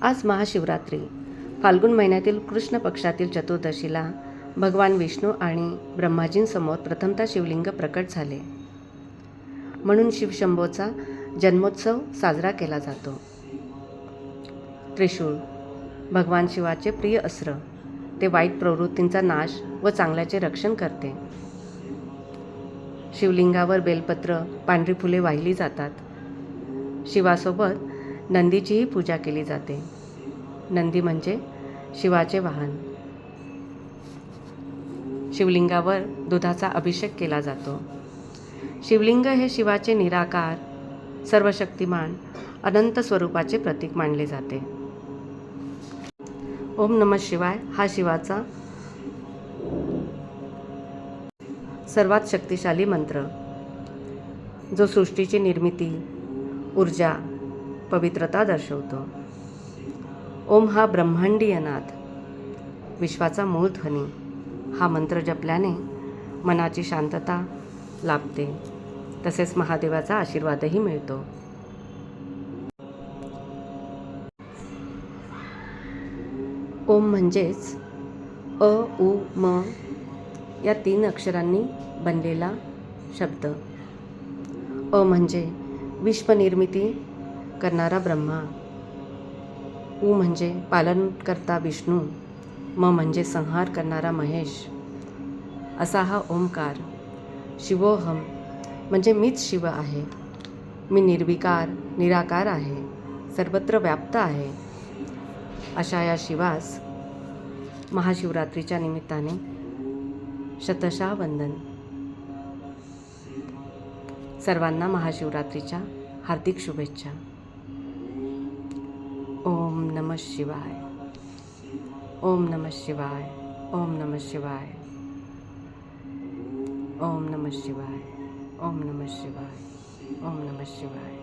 आज महाशिवरात्री फाल्गुन महिन्यातील कृष्ण पक्षातील चतुर्दशीला भगवान विष्णू आणि ब्रह्माजींसमोर प्रथमतः शिवलिंग प्रकट झाले. म्हणून शिवशंभोचा जन्मोत्सव साजरा केला जातो. त्रिशूळ भगवान शिवाचे प्रिय अस्त्र. ते वाईट प्रवृत्तींचा नाश व चांगल्याचे रक्षण करते. शिवलिंगावर बेलपत्र, पांढरी फुले वाहिली जातात. शिवासोबत नंदीचीही पूजा केली जाते. नंदी म्हणजे शिवाचे वाहन. शिवलिंगावर दुधाचा अभिषेक केला जातो. शिवलिंग हे शिवाचे निराकार, सर्वशक्तिमान, अनंत स्वरूपाचे प्रतीक मानले जाते. ओम नमः शिवाय हा शिवाचा सर्वात शक्तिशाली मंत्र, जो सृष्टीची निर्मिती, ऊर्जा, पवित्रता दर्शवतो. ओम हा ब्रह्मांडीय नाद, विश्वाचा मूळ ध्वनी. हा मंत्र जपल्याने मनाची शांतता लाभते, तसेच महादेवाचा आशीर्वादही मिळतो. ओम म्हणजेच अ, उ, म या 3 अक्षरांनी बनलेला शब्द. अ म्हणजे विश्वनिर्मिती करणारा ब्रह्मा. उ म्हणजे पालनकर्ता विष्णू. म म्हणजे संहार करणारा महेश. असा हा ओंकार. शिवोहम म्हणजे मीच शिव आहे. मी निर्विकार, निराकार आहे, सर्वत्र व्याप्त आहे. अशा या शिवास महाशिवरात्रीच्या निमित्ताने शतशः वंदन. सर्वांना महाशिवरात्रीच्या हार्दिक शुभेच्छा. ओम नमः शिवाय. ओम नमः शिवाय. ओम नमः शिवाय. ओम नमः शिवाय. ओम नमः शिवाय. ओम नमः शिवाय.